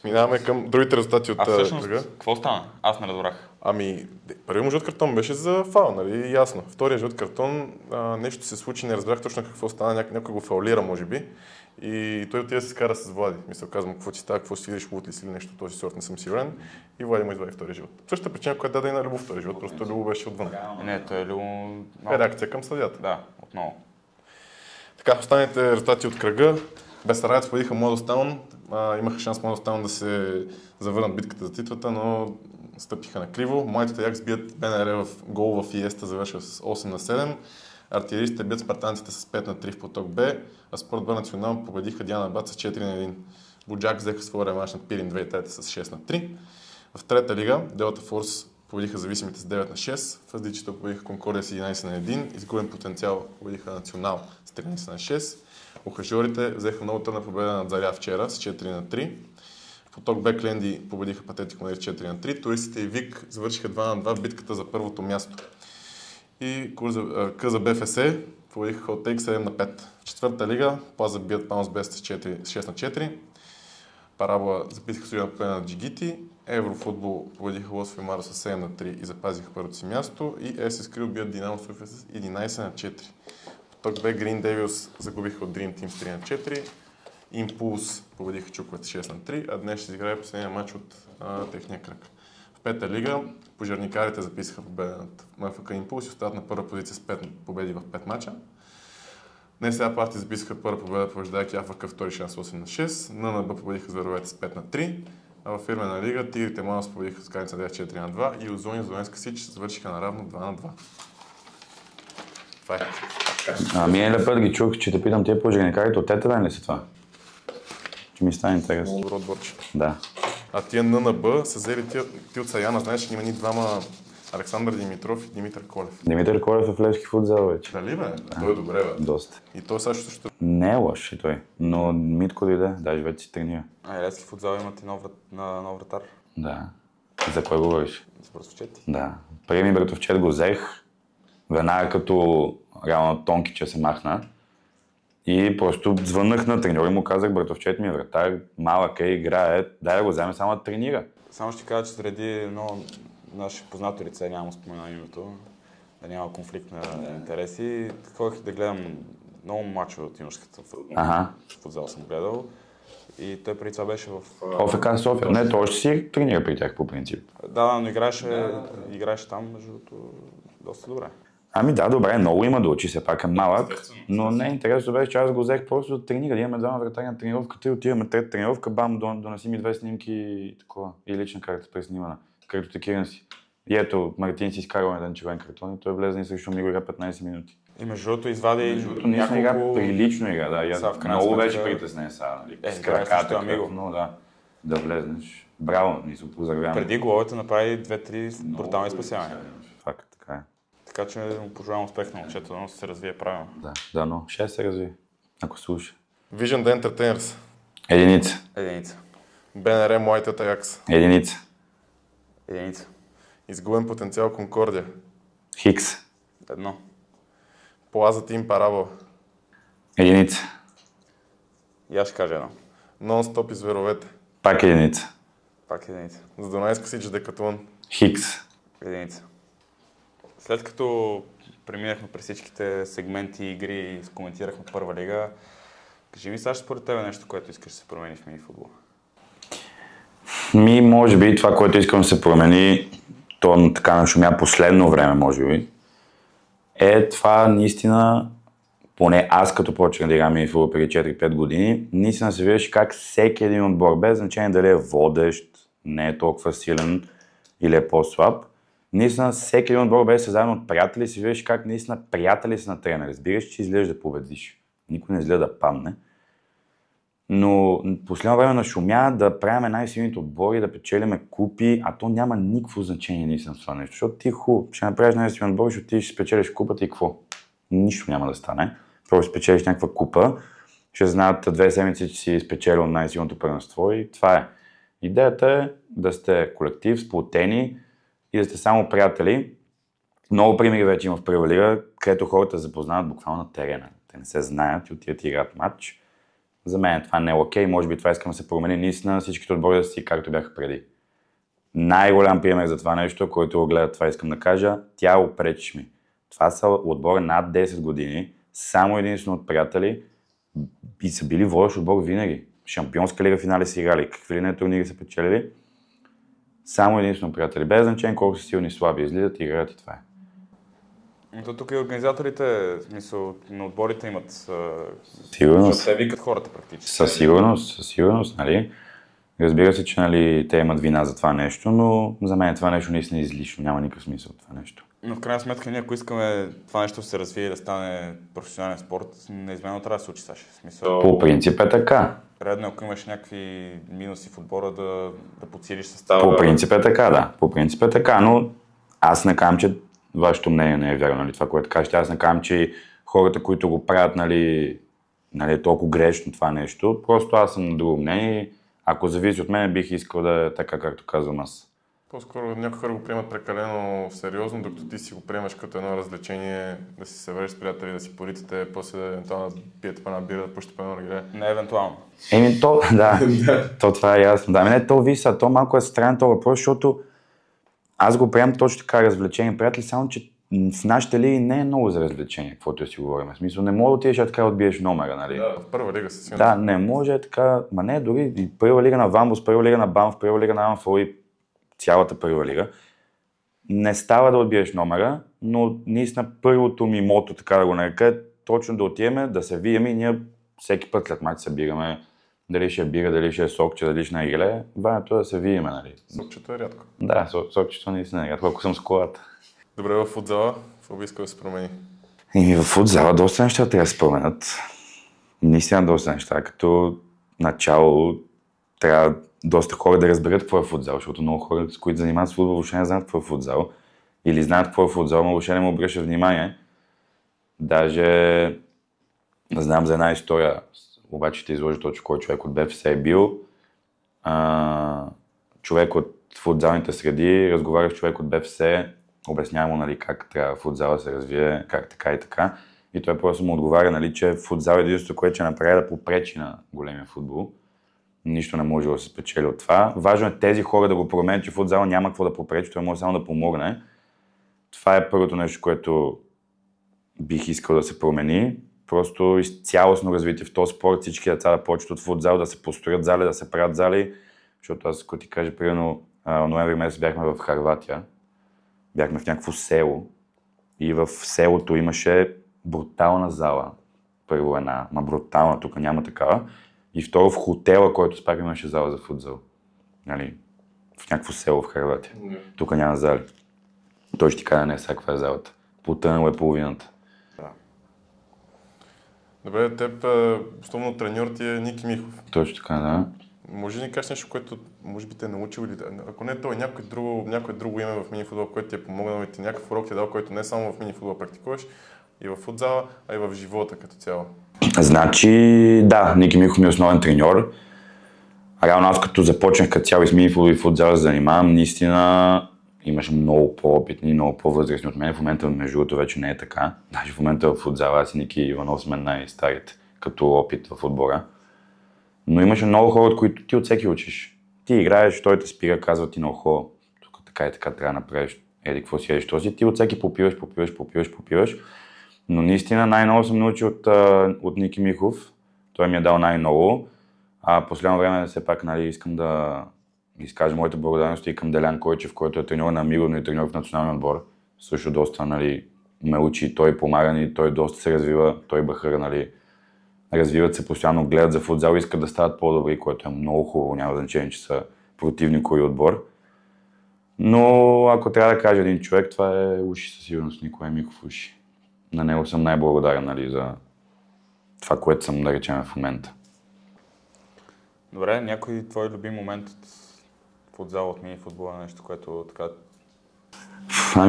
Минаваме към другите резултати от кръга.
Какво стана? Аз не разбрах.
Първият му жълт картон беше за фаул, нали? Ясно. Втория жълт картон, нещо се случи, не разбрах точно какво стана, някой го фаулира, може би. И той отида да се скара с Влади. Мисля, казвам, какво ти става, какво си видиш, лут ли си или нещо от този сорт, не съм сигурен. И Влади му извади втори живот. Същата причина, която даде и на Любов втори живот, просто Любов беше отвън.
Не, той е Любов...
Реакция към съдията.
Да, отново.
Така, останалите резултати от кръга. Бесарабец победиха Младостаун. Имаха шанс Младостаун да се завърнат битката за титлата, но стъпиха на криво. Младите Аякс бият БНР в гол в Иеста, завършва с 8-7. Артилеристите бият спартанците с 5-3 в поток Б, а Спорт Б Национал победиха Диана Бат с 4-1. Буджак взеха своя реванш на Пирин 2 с 6-3. В трета лига Делта Форс победиха зависимите с 9-6, в Диджитал победиха Конкордия с 11-1, изгубен потенциал победиха Национал с 13-6. Ухажорите взеха много тъмна победа над Заря вчера с 4-3. В поток Б Кленди победиха Патетик Монер 4-3. Туристите и Вик завършиха 2-2 битката за първото място. И К за БФС победиха Хотейк 7-5. В четвърта лига Плаза бият Паунс Бест с 6-4. Парабола записаха студия победа на Джигити. Еврофутбол победиха Лос Фимаро с 7-3 и запазиха първото си място. И СС Крил бият Динамо София с 11-4. Поток Б Грин Девилс загубиха от Dream Team с 3-4. Импулс победиха Чуковете 6-3, а днес ще изиграе последния матч от техния кръг. В пета лига пожарникарите записаха победа над МФК Импулс и остават на първа позиция с 5 победи в 5 мача. Днес сега парти записаха първа победа, побеждайки АФК втори шанс 8-6. ННБ победиха Зверовете с 5-3. А във фирмена лига Тигрите Манос победиха с Каница 9-4-2 и Озони Золенска Сич завършиха наравно 2-2. Това е.
Миналия път ги чух, че те питам тия пожарникарите от Тетера ли са това? Че ми стане интересно.
Добро отборче.
Да.
А тия ННБ са взели ти от Саяна, знаеш, че има ни двама Александър Димитров и Димитър Колев.
Димитър Колев е в Левски футзал вече.
Дали бе? Той е добре бе.
Доста.
И той също.
Не е лош и той, но Митко дойде, даже вече си тренира.
Левски футзал имат и нов вратар.
Да. За кой говориш?
За Братовчети.
Да. Преди ми Братовчет го взех, веднага като реално Тонкича се махна. И просто звъннах на треньор и му казах, Братовчет ми е вратар, малък е, играе, дай да го вземе само да тренира.
Само ще кажа, че заради едно наше познато лице, няма спомена името, да няма конфликт на интереси, ходих да гледам много мачове от юношеската футзал съм гледал и той преди това беше в...
ОФК София. Не, той ще си тренира при тях по принцип.
Да, но играеше там, между другото, доста добре.
Ами да, добре, много има да учи, все пак е малък, но не е интересно беше, че аз го взех просто да тренира, да имаме двама вратари на тренировката и отиваме трета тренировка, бам, доноси ми 2 снимки и такова, и лична карта преснимана, картотекиран си. И ето, Мартин си изкарал един червен картон и той влезе и срещу ми го игра 15 минути.
И между другото извади
няколко... игра, прилично игра, да. Много беше притеснен сега, нали?
С краката,
но да влезнеш. Браво, ни се поздравяваме.
Преди головете направи 2-3 брутални спасявания.
Факт, така е.
Така че му пожелавам успех на момчето, но се развие правилно.
Да, но ще се развие, ако слуша.
Vision the Entertainers.
Единица.
БНР Младите Аякс.
Единица.
Изгубен потенциал Конкордия.
Хикс.
1.
Плаза Тим Парабола.
Единица.
И аз ще кажа 1.
Нон-стоп и зверовете.
Пак единица.
За Дунайска Сич Декатлон.
Хикс.
Единица. След като преминахме през всичките сегменти и игри и коментирахме първа лига, кажи ми, Саш, според тебе нещо, което искаш да се промени в минифутбола?
Може би това, което искам да се промени, то така нашумя последно време, може би, е това наистина, поне аз като почнах да играм минифутбол преди 4-5 години, наистина се виждаш как всеки един отбор, без значение дали е водещ, не е толкова силен или е по-слаб, наистина всеки един отбор беше създаден от приятели, си виждаш как наистина приятели са на тренер. Разбираш, че излезеш да победиш. Никой не излезе да падне. Но последно време нашумя да правим най-силните отбори, да печелиме купи, а то няма никакво значение наистина с това нещо. Защото ти хубаво, ще направиш най-силен отбор, ще отидеш, ще спечелиш купата и какво? Нищо няма да стане. Просто спечелиш някаква купа, ще знаят 2 седмици, че си спечелил най-силното първенство и това е. Идеята е да сте колектив, сплотени и да сте само приятели. Много примери вече има в Първа лига, където хората запознават буквално на терена. Те не се знаят и отиват и играят матч. За мен това не е окей, може би това искам да се промени наистина всичките отбори да си както бяха преди. Най-голям пример за това нещо, който го гледа, това искам да кажа, тя опречиш ми. Това са отбори над 10 години, само единствено от приятели и са били водещ отбор винаги. Шампионска лига финали са играли, какви ли не турнири са печелили. Само единствено приятели, без значение колко са силни и слаби, излизат и играят и това е.
То тук и организаторите, в смисъл, на отборите имат...
Сигурност.
Защото те викат хората практически.
Със сигурност, нали. Разбира се, че нали, те имат вина за това нещо, но за мен това нещо наистина е излишно, няма никакъв смисъл от това нещо.
Но в крайна сметка, ние ако искаме това нещо да се развие и да стане професионален спорт, неизменно трябва да се случи, Саши. В смисъл...
По принцип е така.
Редно, ако имаш някакви минуси в отбора, да подсилиш състава.
По принцип е така, да. По принцип е така, но аз не казвам, че вашето мнение не е вярно, нали, това, което кажете. Аз не казвам, че хората, които го правят, нали, е толкова грешно това нещо. Просто аз съм на друго мнение. Ако зависи от мен, бих искал да е така, както казвам аз.
По-скоро някои хора го приемат прекалено сериозно, докато ти си го приемаш като едно развлечение, да си се събереш с приятели, да си поритате, после евентуално да пиете по една бира, да пущате по едно регре.
Не евентуално.
То, да, то това е ясно. Да, не, то виса, то малко е странен този въпрос, защото аз го приемам точно така развлечение, приятели, само че в нашите лиги не е много за развлечение, каквото си говорим. В смисъл, не мога да отидеш така да отбиеш номера, нали?
Да, в Първа лига си сигурно.
Да, не може така, не, дори и Първа лига на Вамбус, Първа лига на Банф, Първа лига на Амфол и цялата Първа лига. Не става да отбиеш номера, но наистина първото ми мото, така да го нарека, е точно да отидеме, да се виеме и ние всеки път след мач се бираме. Дали ще е бира, дали ще е сокче, дали ще е геле, важното е да се виеме, нали?
Сокчето е рядко.
Да, сокчето наистина е рядко, ако съм с колата.
Добре, в футзала, какво би искал да се промени?
В футзала доста неща трябва да се променят. Наистина доста неща, като начало трябва доста хора да разберат какво е футзал, защото много хора, с които занимават с футбол, въобще не знаят какво е футзал. Или знаят какво е футзал, но въобще не му обръщат внимание. Даже знам за една история, обаче ще изложи точно кой човек от БФС е бил. Човек от футзалните среди, разговаря с човек от БФС, обяснява му, нали, как трябва футзала да се развие, как така и така. И той просто му отговаря, нали, че футзал е единството, което ще направи да попречи на големия футбол. Нищо не може да се спечели от това. Важно е тези хора да го променят, че футзал няма какво да попречи, той може само да помогне. Това е първото нещо, което бих искал да се промени. Просто цялостно развитие в този спорт, всички деца да почват от футзал, да се построят зали, да се правят зали. Защото аз, ако ти кажа, примерно, ноември месец бяхме в Хърватия, бяхме в някакво село И в селото имаше брутална зала. Първо една, брутална, тук няма такава. И второ в хотела, който спак имаше зала за футзал. Нали, в някакво село в Хърватия. Тук няма зали. Той ще ти каже, не, сега каква е залата. Потънало е половината.
Да.
Добре, теб, основно треньор ти е Ники Михов.
Точно така, да.
Може ли да кажеш нещо, което може би те е научил или ако не той, някое друго име в минифутбол, което ти е помогнал и ти някакъв урок ти е дал, който не само в минифутбол практикуваш, и в футзала, а и в живота като цяло?
Значи, да, Ники Михов ми е основен треньор. Реално аз като започнах като цяло и с минифутбол и футзал да се занимавам, наистина имаше много по-опитни, много по-възрастни от мен. В момента, между другото, вече не е така. Даже в момента в футзала аз и Ники Иванов сме най-старите като опит в отбора. Но имаше много хора, от които ти от всеки учиш. Ти играеш, той те спира, казва ти на ухо, тук така и така трябва да направиш, еди какво си едиш този. Ти от всеки попиваш. Но наистина най-много съм научил от Ники Михов. Той ми е дал най-много. Последно време все пак искам да изкажа моите благодарности и към Делян Койчев, който е треньор на Миро, но и треньор в националния отбор. Също доста ме учи, той помага ни, той доста се развива, той Бахър, развиват се постоянно, гледат за футзал, искат да стават по-добри, което е много хубаво, няма значение, че са противникови отбор. Но ако трябва да кажа един човек, това е Уши със сигурност, Николай Михов Уши. На него съм най-благодарен за това, което съм да речем в момента.
Добре, някой твой любим момент от футзала, от мини-футбола, нещо, което така...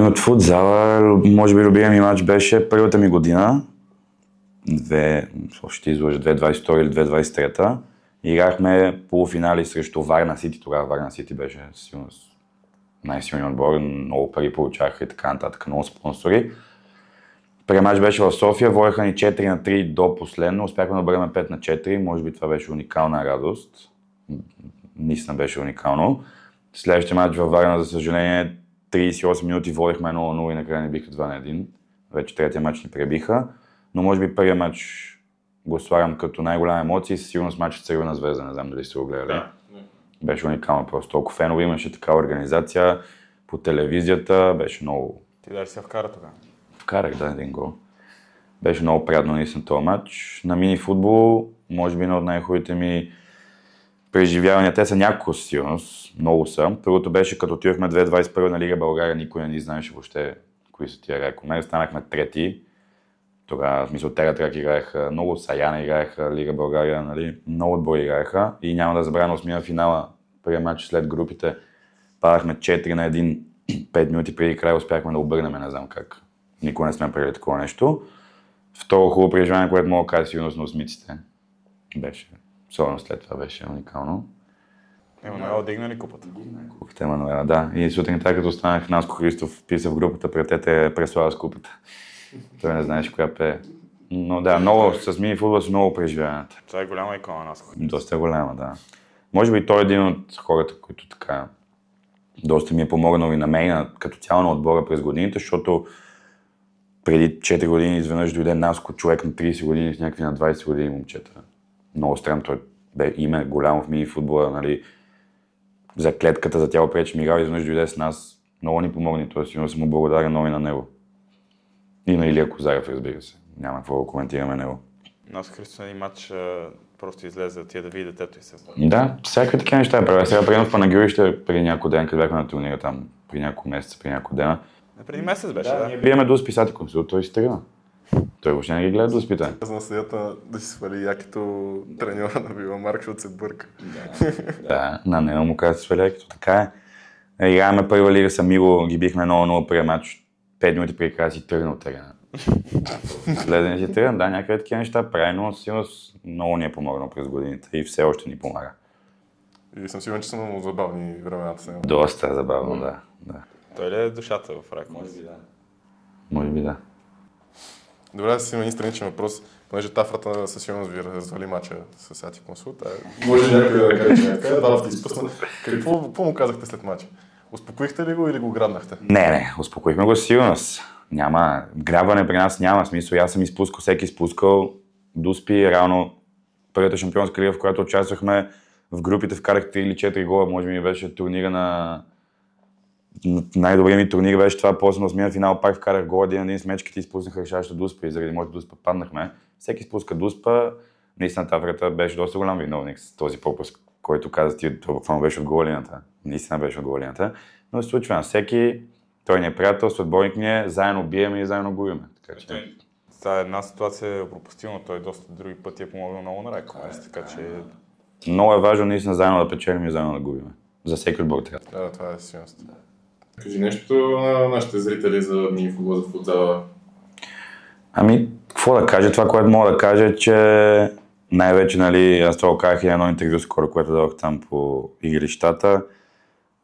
От футзала, може би любимия ми матч беше първата ми година. Ще излъжа 2022 или 2023. Играхме полуфинали срещу Варна Сити. Тогава Варна Сити беше силно най-силният отбор. Много пари получаха и така нататък, много спонсори. Първият мач беше в София, водеха ни 4-3 до последно. Успяхме да бъдем 5-4. Може би това беше уникална радост. Наистина беше уникално. Следващия мач във Варна, за съжаление, 38 минути водихме 0-0 и накрая не биха 2-1. Вече третия мач ни пребиха. Но може би първият мач го слагам като най-голяма емоция и със сигурност матчът Цървена звезда, не знам дали сте го гледали.
Да.
Беше уникално просто. Толкова фенове имаше такава организация по телевизията, беше много...
Ти дали се вкара тогава?
Вкарах, да, един гол. Беше много приятно наистина този матч. На мини-футбол, може би една от най-хубавите ми преживявания. Те са няколко със сигурност, много са. Първото беше като отидохме 2021 на Лига България, никой не ни знаеше въобще кои са тия рекомери. Станахме трети. Тогава, в смисъл, Тератрак играеха, много Саяна играеха, Лига България, много отбори играеха и няма да забравя на осмина финала, първият матч след групите, падахме 4 на 1, 5 минути преди края успяхме да обърнем, не знам как. Никога не сме правили такова нещо. Второ хубаво преживяване, което мога да кажа сигурност на осмиците. Беше, особено след това беше уникално.
Емануел дигна ли купата?
Купата Емануела, да. И сутринта, като останах, Наско Христов писа в групата, претете преслава с купата. Той не знаеш коя пее. Но да, много, с мини-футбол са много преживяванията.
Това е голяма икона на Наско.
Доста голяма, да. Може би той е един от хората, които така доста ми е помогнал и на мен, като цяло на отбора през годините, защото преди 4 години изведнъж дойде Наско, човек на 30 години с някакви на 20 години момчета. Много странно, той бе име голямо в мини-футбола, за клетката, за тяло пречи Мигал, изведнъж дойде с нас. Много ни помогни, т.е. сигурно съм му благодарен много и на него. И на Илия Козарев, разбира се. Няма какво да коментираме него.
Наско Христов на един матч просто излезе да тия да види детето и се...
Да, всякакви такива неща правя. Сега приемам в Панагюрище преди няколко ден, къде бяхме на турнира там, при няколко месеца, при няколко дена.
Преди месец беше, да?
Ние биеме до списати консулт, той си тръгна. Той въобще не ги гледа до спитане.
Аз на съдята да си свали якито треньора на Вила Марк, защото се бърка.
Да, на него му каза да си свали якито, така е. Играеме първа лига с Миро, ги бихме 0-0 първия матч. 5 минути преди края си тръгна от терена. Гледа си тръгна, да, някакви такива неща прави, но сигурност много ни е помогнал през годините и все още ни помага.
И съм сигурен, че са много забавни времената с него.
Доста забавно, да.
Той ли е душата в рак?
Може би да.
Добре, да си има един страничен въпрос, понеже тафрата със сигурност ви развали мача с Сати Консулт. Може някой да каже, че два пъти изпусна. Какво му казахте след мача? Успокоихте ли го или го грабнахте?
Не, успокоихме го със сигурност. Няма, грабване при нас няма смисъл. Аз съм изпускал, всеки изпускал. Дуспи, реално първата шампионска лига, в която участвахме в групите, вкарах 3 или 4 гола, може би ми беше турнира най-добрият ми турнир беше това, после на 8-я финал пак вкарах гол, един с мечките изпуснаха решаваща дуспа и заради моята дуспа паднахме. Всеки спуска дуспа, наистина тази врата беше доста голям виновник с този пропуск, който каза ти, това буквално беше от голината. Наистина беше от голината. Но се случва на всеки, той ни е приятел, съотборник ни е, заедно биеме и заедно губиме. Така че...
Та една ситуация е пропустил, той доста други пъти е помогнал много на Райко, така че...
Много е важно наистина заедно да печелим и заедно да губиме. За всеки отбор трябва.
Да, това е сигурност. Кажи нещо на нашите зрители за мини-футбол, за футзала.
Ами, какво да кажа? Това, което мога да кажа е, че най-вече, нали, аз това казах и на едно интервю скоро, което дадох там по игрищата.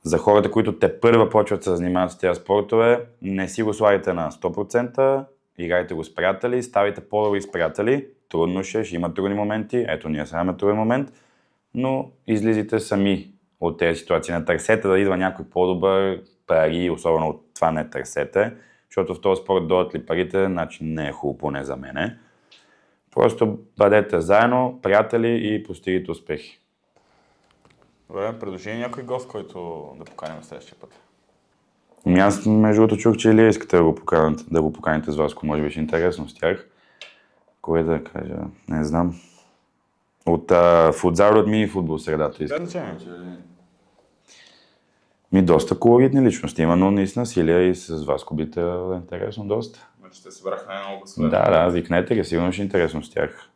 За хората, които те първа почват да се занимават с тези спортове, не си го слагайте на 100%, играйте го с приятели, ставайте по-добри с приятели. Трудно ще има трудни моменти, ето ние сега имаме труден момент, но излизайте сами от тези ситуации. Не търсете да идва някой по-добър, пари, особено от това не търсете, защото в този спорт дойдат ли парите, значи не е хубаво, поне за мене. Просто бъдете заедно, приятели и постигайте успехи.
Добре, предложи някой гост, който да поканим следващия път.
Аз между другото чух, че Илия искате да го поканите с Васко, може би ще интересно с тях. Кое да кажа, не знам. От футзал от мини-футбол средата искате. Доста колоритни личности има, но наистина с Илия и с Васко би те интересно доста.
Значи те събрах най-много гласове.
Да, викнете ги, сигурно ще е интересно с тях.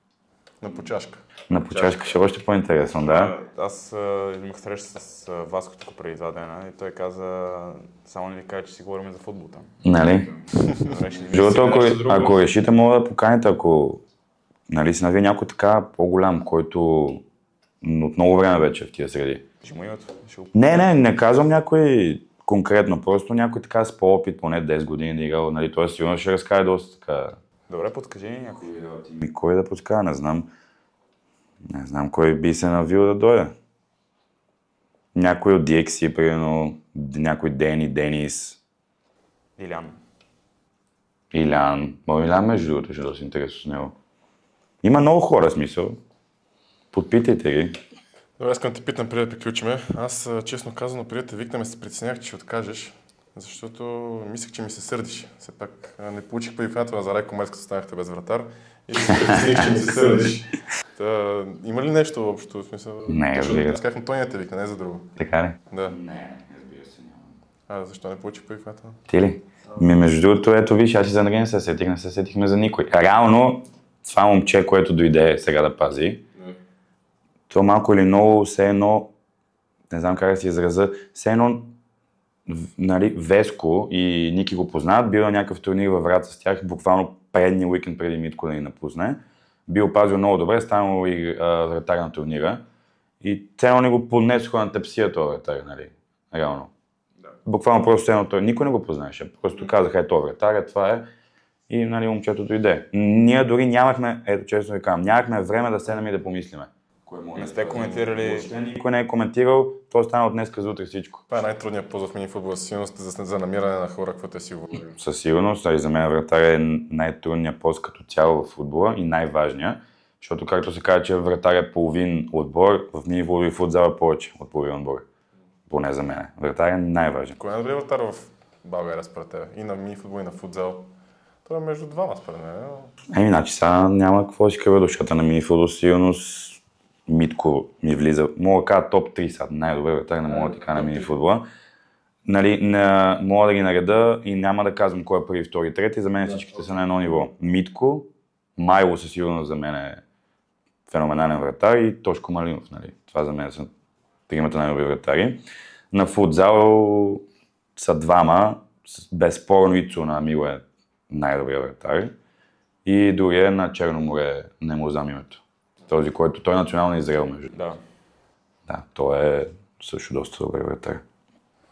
На почашка.
На почашка ще е още по-интересно, да.
Аз имах среща с Васко тук преди 2 дена и той каза, само не ви кажа, че си говорим за футбол там.
Нали? Ако решите, мога да поканите, ако нали си навие някой така по-голям, който от много време вече в тия среди.
Ще му името?
Не казвам някой конкретно, просто някой така с по-опит, поне 10 години да играл, нали, той сигурно ще разкаже доста така.
Добре, подскажи ни някой.
Кой да подскаже, не знам. Не знам кой би се навил да дойде. Някой от DXC, примерно, някой Денис. Илян. Илян между другото ще доста интересно с него. Има много хора, смисъл. Подпитайте ги.
Добре, искам да те питам преди да приключиме. Аз, честно казано, преди да те викнем, се притеснях, че ще откажеш, защото мислех, че ми се сърдиш. Все пак не получих предифнателна за Райко Мец, като станахте без вратар и се притесних, че ми се сърдиш. Има ли нещо общо в смисъл?
Не, разбира се.
Как на той не те викна, не за друго.
Така ли?
Да.
Не, разбира се няма.
Защо не получих предифнателна?
Ти ли? Между другото, ето виж, аз и за Андрей не се сетихме за никой. Реално, това момче, което дойде сега да пази, то малко или много, все едно, не знам как да си изразя, все едно, нали, Веско и Ники го познават, бил на някакъв турнир във Враца с тях, буквално предния уикенд преди Митко да ни напусне. Бил пазил много добре, станал и вратар на турнира и ценно не го поднесоха на тепсия този вратар, нали, реално. Да. Буквално просто едно той, никой не го познаеше, просто казаха, този вратар, това е. И нали, момчето дойде. Ние дори нямахме, ето честно ви казвам, нямахме време да седнем и да помислиме.
Не сте коментирали?
Никой не е коментирал, то стана от днес за утре всичко.
Това е най-трудният поз в мини-футбола, със сигурност за намиране на хора, каквото е си говорил.
Със сигурност, и за мен вратар е най-трудният пост като цяло в футбола и най-важният, защото както се казва, че вратар е половин отбор, в мини-футбол и футзал е повече от половин отбор. Поне за мен. Вратар е най-важният.
Кой е най-добрият вратар в България според теб? И на мини-футбол, и на футзал? Това е между двама според мен.
Значи сега няма какво да си крива душата на мини-футбол, сигурност. Митко ми влиза, мога да кажа топ 3 сега, най-добре вратар, не мога да ти кажа на мини-футбола. Нали, мога да ги нареда и няма да казвам кой е първи, втори, трети, за мен всичките са на едно ниво. Митко, Майло със сигурност за мен е феноменален вратар и Тошко Малинов, нали. Това за мен са тримата най-добри вратари. На футзал са двама, безспорно Ицо на Мило е най-добрият вратар и другия на Черно море, не му знам името. Този, който той е национално Израел между.
Да.
Да, той е също доста добър вратар.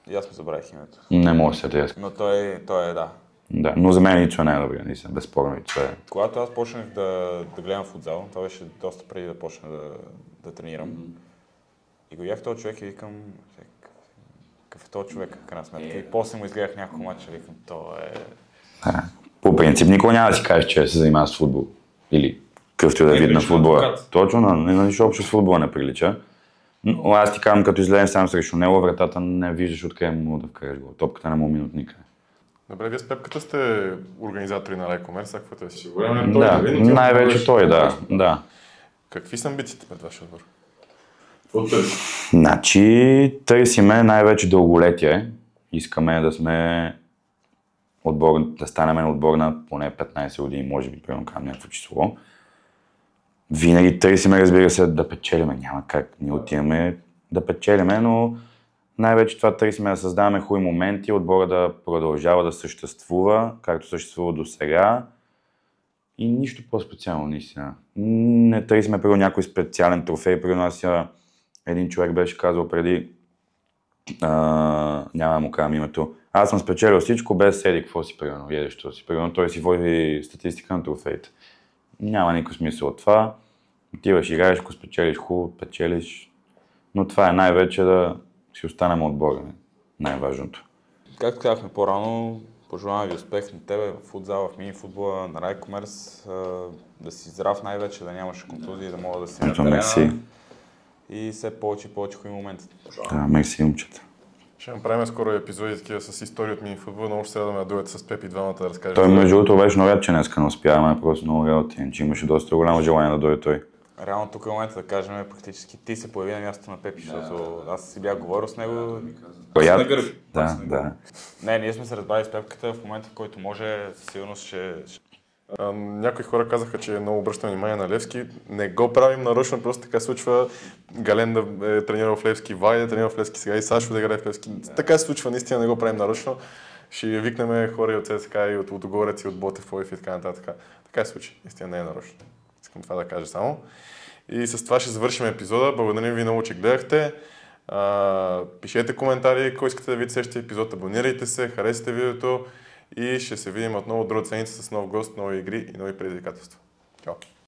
И аз му забравих името.
Не мога да се тя.
Но той е, да.
Да, но за мен Ицо е най-добрия, наистина, безспорно Ицо е.
Когато аз почнах да гледам футзал, това беше доста преди да почна да тренирам. И го видях този човек и викам, какъв е този човек, крайна сметка. И после му изгледах няколко мача и викам, това е...
По принцип, никога няма да си кажеш, че се занимава с футбол. Или какъвто да вид на футбола. Точно, нищо общо с футбола не прилича. Но аз ти казвам, като излезеш сам срещу него, вратата не виждаш откъде му да вкараш гол. Топката не му минут никъде.
Добре, вие с Пепката сте организатори на Райкомерс, а какво е си?
Да, най-вече той, да.
Какви са амбициите пред вашия отбор?
Значи, търсиме най-вече дълголетие. Искаме да сме да станем отбор на поне 15 години, може би, примерно към някакво число. Винаги търсиме, разбира се, да печелиме. Няма как. Ние отиваме да печелиме, но най-вече това търсиме да създаваме хубави моменти, отбора да продължава да съществува, както съществува до сега. И нищо по-специално, наистина. Не търсиме примерно някой специален трофей. При нас един човек беше казал преди, няма да му казвам името, аз съм спечелил всичко без седи, какво си примерно, едещо си. Примерно той си води статистика на трофеите. Няма никакъв смисъл от това. Отиваш, играеш, ако спечелиш хубаво, печелиш. Но това е най-вече да си останем отбора. Най-важното.
Както казахме по-рано, пожелаваме ви успех на тебе в футзала, в мини-футбола, на Райкомерс. Да си здрав най-вече, да нямаш контузии, да мога да си на терена. И все повече и повече хубави моменти.
Да, мерси, момчета.
Ще направим скоро епизоди такива с истории от мини-футбол, много ще се радваме да дойдете с Пепи двамата да разкажем.
Той между другото беше много рад, че днеска не успяваме, просто много работи, че имаше доста голямо желание да дойде той.
Реално тук в момента да кажем, практически ти се появи на мястото на Пепи, защото аз си бях говорил с него.
Да.
Не, ние сме се разбрали с Пепката в момента, в който може, със сигурност ще...
Някои хора казаха, че много обръщам внимание на Левски. Не го правим нарочно, просто така случва. Гален да е тренирал в Левски, Вай да е тренирал в Левски, сега и Сашо да играе в Левски. Така се случва, наистина не го правим нарочно. Ще викнем хора и от ЦСКА, и от Лудогорец, и от Ботев, и така нататък. Така се случи, наистина не е нарочно. Искам това да кажа само. И с това ще завършим епизода. Благодарим ви много, че гледахте. Пишете коментари, кой искате да видите следващия епизод, абонирайте се, харесайте видеото и ще се видим отново друга седмица с нов гост, нови игри и нови предизвикателства. Чао!